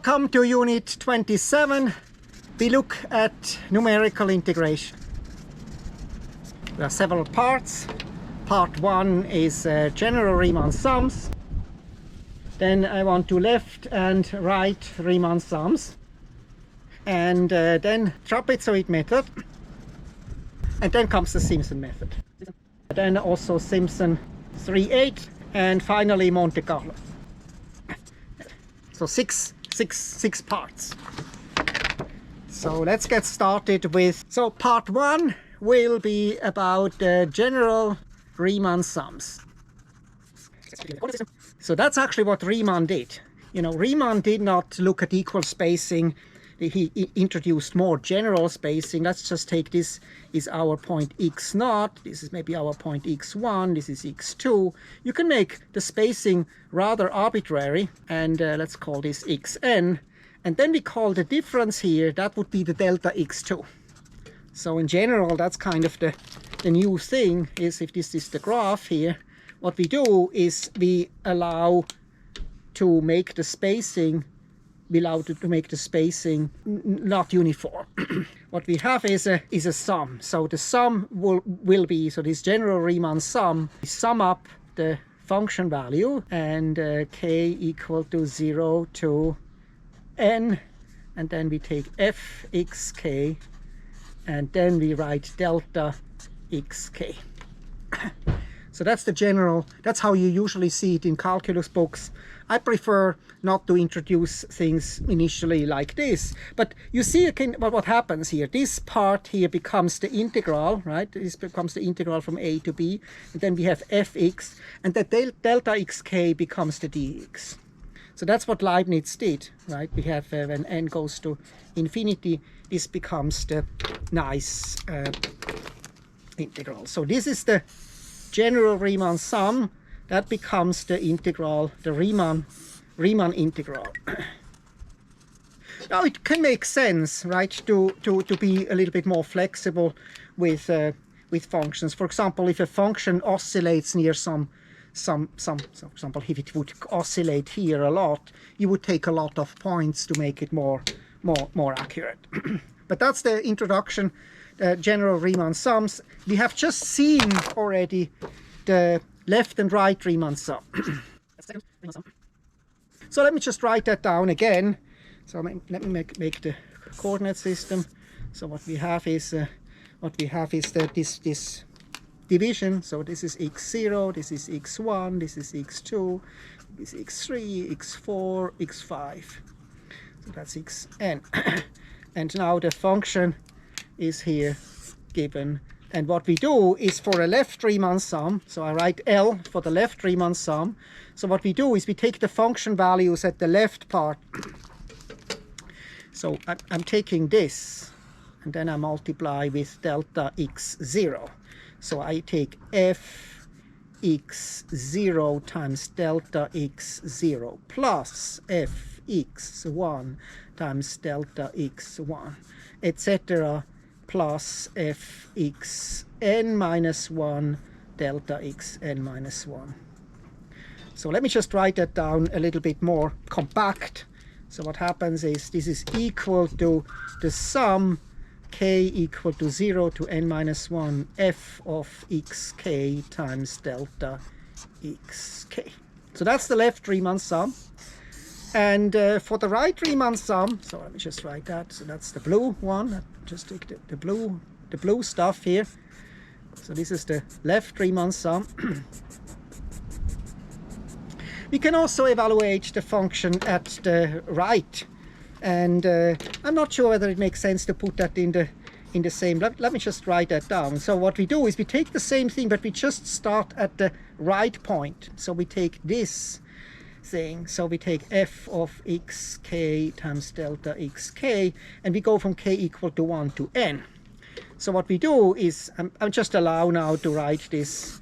Welcome to Unit 27. We look at numerical integration. There are several parts. Part 1 is general Riemann sums. Then I want to left and right Riemann sums. And then trapezoid method. And then comes the Simpson method. Then also Simpson 3/8 and finally Monte Carlo. So six parts. So let's get started with, so part 1 will be about general Riemann sums. So that's actually what Riemann did. You know, Riemann did not look at equal spacing. He introduced more general spacing. Let's just take this is our point x0, this is maybe our point x1, this is x2. You can make the spacing rather arbitrary, and let's call this xn. And then we call the difference here, that would be the delta x2. So in general, that's kind of the new thing, is if this is the graph here, what we do is we allow to make the spacing not uniform. What we have is a sum. So the sum will be, so this general Riemann sum, we sum up the function value and k equal to 0 to n, and then we take fxk and then we write delta xk. So that's the general, that's how you usually see it in calculus books. I prefer not to introduce things initially like this, but you see what happens here. This part here becomes the integral, right? This becomes the integral from a to b, and then we have fx, and the delta xk becomes the dx. So that's what Leibniz did, right? We have when n goes to infinity, this becomes the nice integral. So this is the general Riemann sum. That becomes the integral, the Riemann integral. Now it can make sense, right, to be a little bit more flexible with functions. For example, if a function oscillates near some for example, if it would oscillate here a lot, you would take a lot of points to make it more accurate. But that's the introduction. General Riemann sums. We have just seen already the left and right Riemann sum. So let me just write that down again. So let me make the coordinate system. So what we have is this division. So this is x0, this is x1, this is x2, this is x3, x4, x5. So that's xn. And now the function is here given, and what we do is for a left Riemann sum, so I write L for the left Riemann sum. So what we do is we take the function values at the left part. So I'm taking this and then I multiply with delta x0. So I take f x0 times delta x0 plus f x1 times delta x1, etc., plus fxn minus 1 delta xn minus 1. So let me just write that down a little bit more compact. So what happens is this is equal to the sum k equal to 0 to n minus 1 f of xk times delta xk. So that's the left Riemann sum. And for the right Riemann sum, so let me just write that. So that's the blue one. Just take the blue stuff here. So this is the left Riemann sum. We can also evaluate the function at the right, and I'm not sure whether it makes sense to put that in the same. Let me just write that down. So what we do is we take the same thing, but we just start at the right point. So we take this thing, so we take f of xk times delta xk, and we go from k equal to 1 to n. So what we do is I'm just allow now to write this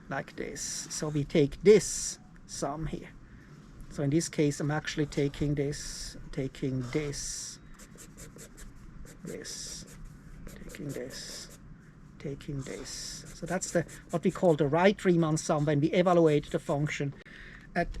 like this. So we take this sum here. So in this case I'm actually taking this, taking this, taking this. So that's what we call the right Riemann sum when we evaluate the function at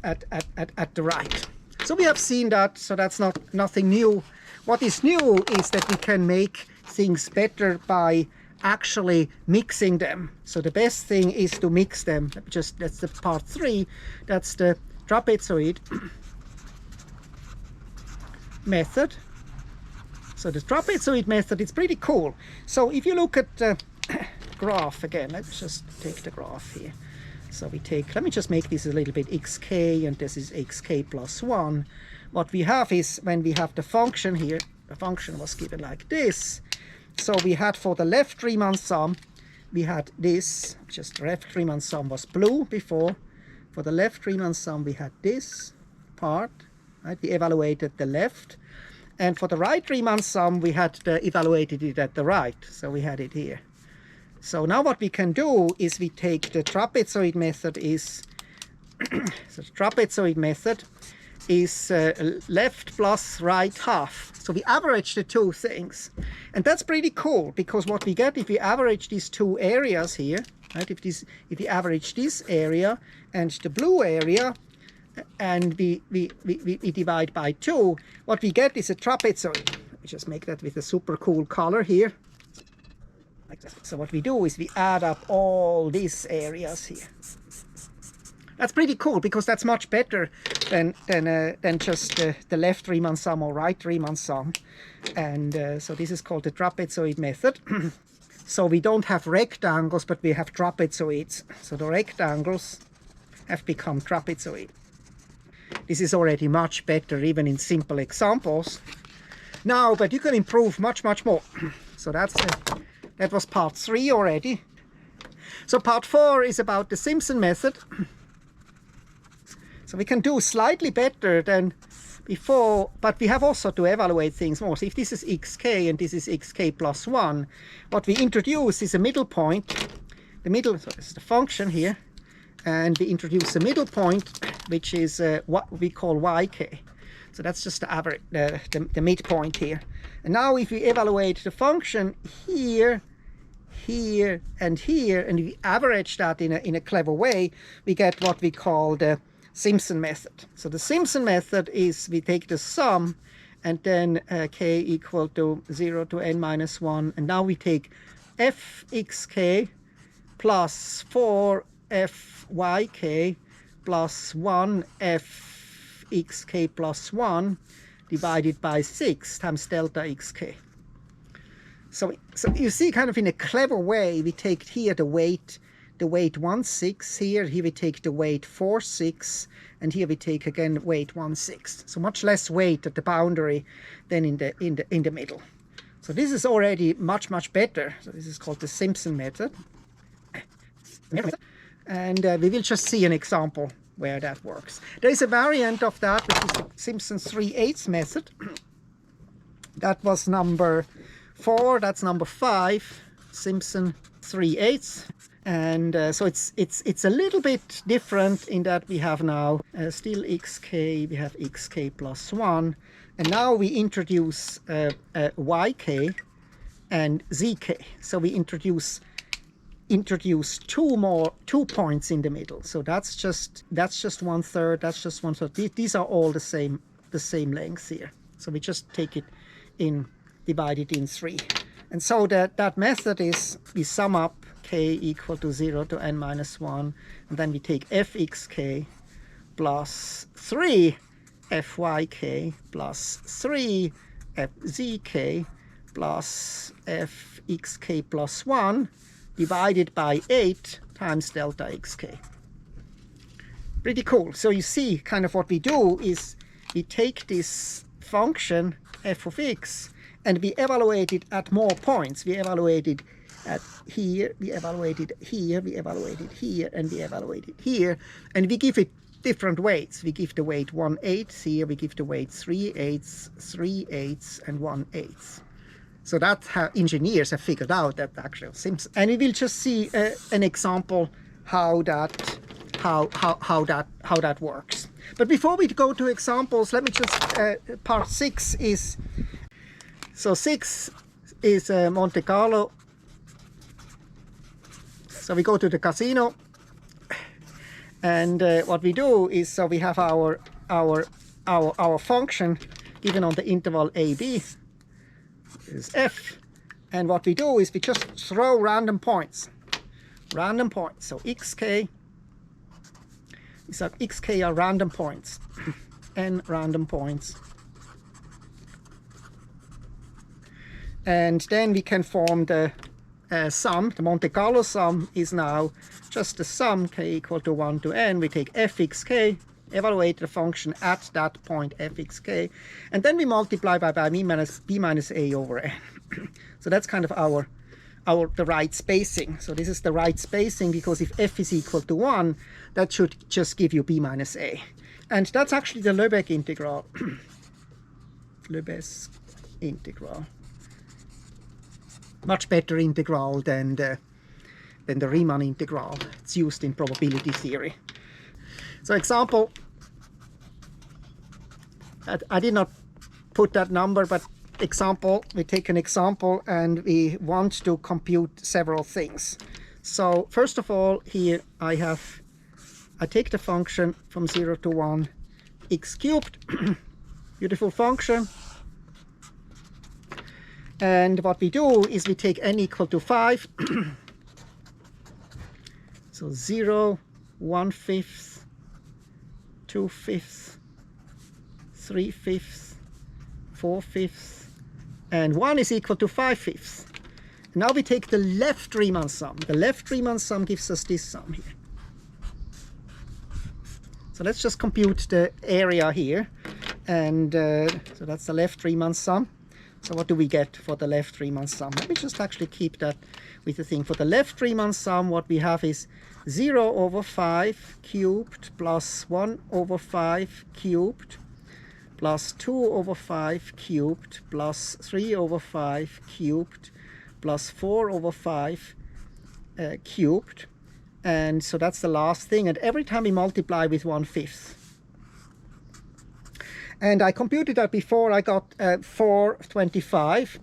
the right. So we have seen that, so that's nothing new. What is new is that we can make things better by actually mixing them. So the best thing is to mix them. That's the part 3. That's the trapezoid method. So the trapezoid method is pretty cool. So if you look at the graph again, let's just take the graph here. So we take, let me just make this a little bit xk, and this is xk plus 1. What we have is, when we have the function here, the function was given like this. So we had for the left Riemann sum, we had this, just the left Riemann sum was blue before. For the left Riemann sum, we had this part, right? We evaluated the left. And for the right Riemann sum, we had evaluated it at the right. So we had it here. So now what we can do is we take the trapezoid method is, so the trapezoid method is left plus right half. So we average the two things. And that's pretty cool, because what we get if we average these two areas here, right? If we average this area and the blue area, and we divide by 2, what we get is a trapezoid. Let me just make that with a super cool color here. So what we do is we add up all these areas here. That's pretty cool, because that's much better than just the left Riemann sum or right Riemann sum. And so this is called the trapezoid method. So we don't have rectangles, but we have trapezoids. So the rectangles have become trapezoid. This is already much better, even in simple examples. Now, but you can improve much more. So that was part 3 already. So part 4 is about the Simpson method. So we can do slightly better than before, but we have also to evaluate things more. So if this is xk and this is xk plus 1, what we introduce is a middle point. The middle, so this is the function here, and we introduce a middle point, which is what we call yk. So that's just the average, the midpoint here. And now if we evaluate the function here, here, and here, and we average that in a clever way, we get what we call the Simpson method. So the Simpson method is we take the sum and then k equal to 0 to n minus 1, and now we take fxk plus 4fyk plus 1fxk plus 1 divided by 6 times delta xk. So you see, kind of in a clever way, we take here the weight 1/6 here we take the weight 4/6, and here we take again weight 1/6. So much less weight at the boundary than in the middle. So this is already much better. So this is called the Simpson method. And we will just see an example where that works. There is a variant of that, which is the Simpson 3/8 method. That was number 4. That's number 5. Simpson 3/8. And so it's a little bit different in that we have now still xk, we have xk plus 1, and now we introduce yk and zk. So we introduce 2 points in the middle. So that's just 1/3. That's just 1/3. These are all the same length here. So we just take it divide it in 3. And so that method is we sum up k equal to 0 to n minus 1, and then we take fxk plus 3 fyk plus 3 fzk plus fxk plus 1 divided by 8 times delta xk. Pretty cool. So you see, kind of what we do is we take this function f of x and we evaluate it at more points. We evaluate it at here, we evaluate it here, we evaluate it here, and we evaluate it here, and we give it different weights. We give the weight 1/8 here, we give the weight 3/8, 3/8, and 1/8. So that's how engineers have figured out that actual Simpson. And we will just see an example how that works. But before we go to examples, let me just part 6 is, so 6 is Monte Carlo. So we go to the casino, and what we do is, so we have our our function given on the interval AB is f. And what we do is we just throw random points. Random points. So xk are random points. N random points. And then we can form the sum. The Monte Carlo sum is now just the sum k equal to 1 to n. We take fxk, evaluate the function at that point fxk, and then we multiply by b minus a over n. So that's kind of the right spacing. So this is the right spacing, because if f is equal to 1, that should just give you b minus a. And that's actually the Lebesgue integral. Lebesgue integral. Much better integral than the Riemann integral. It's used in probability theory. So example, I did not put that number, but example, we take an example and we want to compute several things. So first of all, here I take the function from 0 to 1, x cubed, beautiful function. And what we do is we take n equal to 5. So 0, 1/5, 2/5, 3/5, 4/5, and 1 is equal to 5/5. Now we take the left Riemann sum. The left Riemann sum gives us this sum here. So let's just compute the area here. And so that's the left Riemann sum. So what do we get for the left Riemann sum? Let me just actually keep that with the thing. For the left Riemann sum, what we have is 0 over 5 cubed plus 1 over 5 cubed plus 2 over 5 cubed plus 3 over 5 cubed plus 4 over 5 cubed. And so that's the last thing. And every time we multiply with 1/5. And I computed that before. I got 425.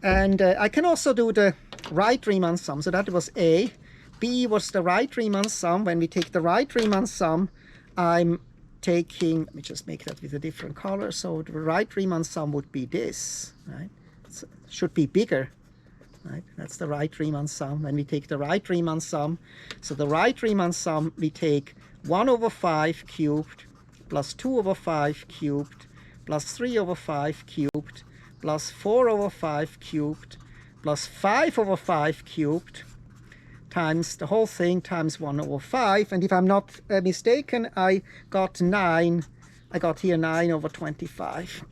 And I can also do the right Riemann sum. So that was A. B was the right Riemann sum. When we take the right Riemann sum, I'm taking, let me just make that with a different color. So the right Riemann sum would be this, right? It should be bigger, right? That's the right Riemann sum. When we take the right Riemann sum, so the right Riemann sum, we take 1 over 5 cubed plus 2 over 5 cubed plus 3 over 5 cubed plus 4 over 5 cubed plus 5 over 5 cubed times the whole thing times 1 over 5. And if I'm not mistaken, I got 9. I got here 9 over 25.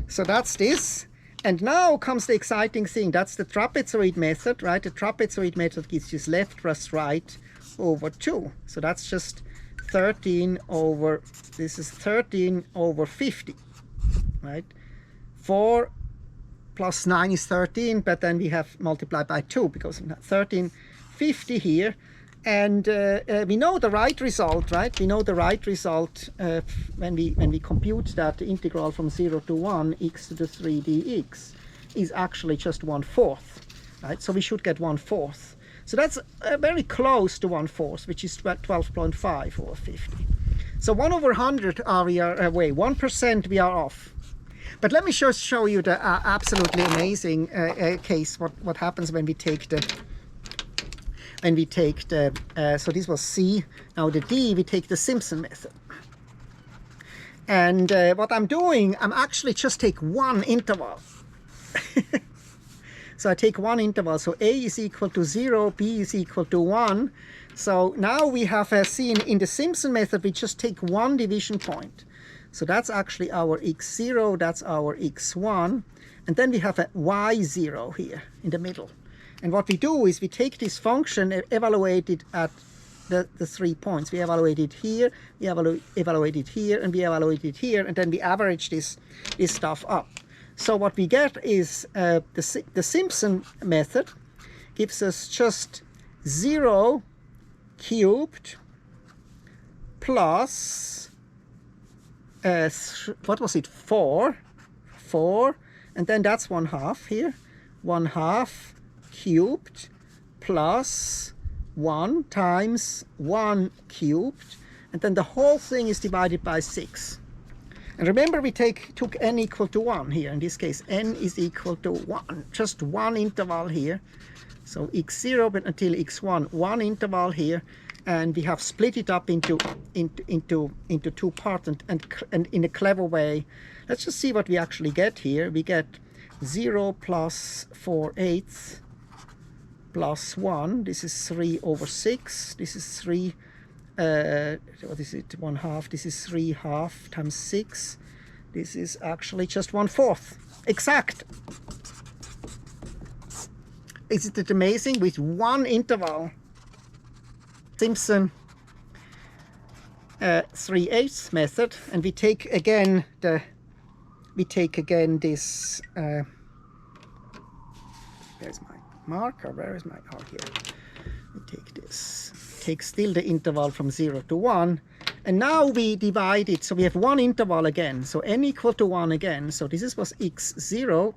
So that's this. And now comes the exciting thing. That's the trapezoid method, right? The trapezoid method gives you left plus right over 2. So that's just 13 over, this is 13 over 50, right? 4 plus 9 is 13, but then we have multiplied by 2 because 1350 here. And we know the right result, right? We know the right result when we compute that integral from 0 to 1 x to the 3 dx is actually just 1/4, right? So we should get 1/4. So that's very close to 1/4, which is 12.5 over 50. So 1 over 100 we are away. 1% we are off. But let me just show you the absolutely amazing case. What happens when we take the so this was C. Now the D, we take the Simpson method. And what I'm doing, I'm actually just take one interval. So I take one interval. So A is equal to 0, B is equal to 1. So now we have seen in the Simpson method, we just take one division point. So that's actually our x0, that's our x1. And then we have a y0 here in the middle. And what we do is we take this function, evaluate it at the 3 points. We evaluate it here, we evaluate it here, and we evaluate it here, and then we average this stuff up. So what we get is the Simpson method gives us just 0 cubed plus, what was it, 4, and then that's 1/2 here, 1/2 cubed plus 1 times 1 cubed, and then the whole thing is divided by 6. And remember, we took n equal to 1 here. In this case, n is equal to 1, just one interval here. So x0 but until x1, one interval here, and we have split it up into two parts, and in a clever way. Let's just see what we actually get here. We get 0 plus 4/8 plus 1. This is 3 over 6. This is 3. What is it? 1/2. This is 3/2 times 6. This is actually just 1/4. Exact. Isn't it amazing? With one interval, Simpson 3/8 method, and we take again this. Where's my marker? Where is my? Oh, here. We take this. Take still the interval from 0 to 1, and now we divide it. So we have one interval again. So n equal to 1 again. So this was x0.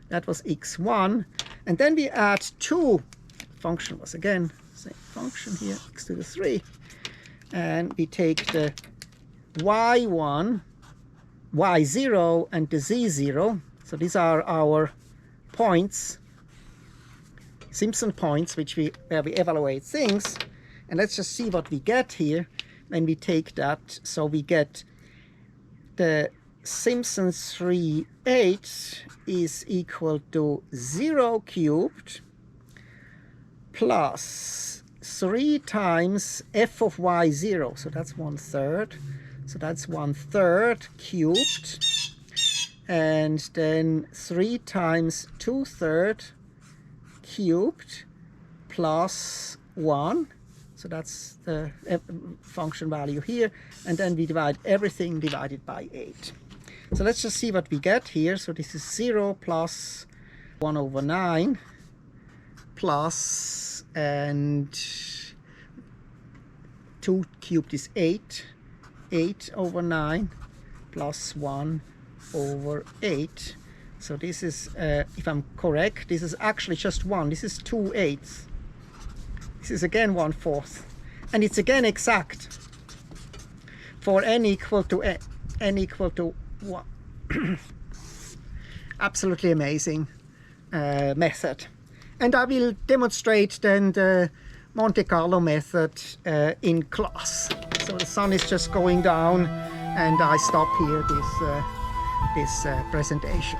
That was x1, and then we add 2. Function was again same function here, x to the 3, and we take the y1, y0, and the z0. So these are our points, Simpson points, where we evaluate things. And let's just see what we get here when we take that. So we get the Simpson 3/8 is equal to 0 cubed plus 3 times f of y0. So that's 1/3. So that's 1/3 cubed. And then 3 times 2/3 cubed plus 1. So that's the function value here. And then we divide everything divided by 8. So let's just see what we get here. So this is 0 plus 1 over 9 plus, and 2 cubed is 8. 8 over 9 plus 1 over 8. So this is, if I'm correct, this is actually just 1. This is 2/8. This is again 1/4. And it's again exact for n equal to 1. Absolutely amazing method. And I will demonstrate then the Monte Carlo method in class. So the sun is just going down, and I stop here this presentation.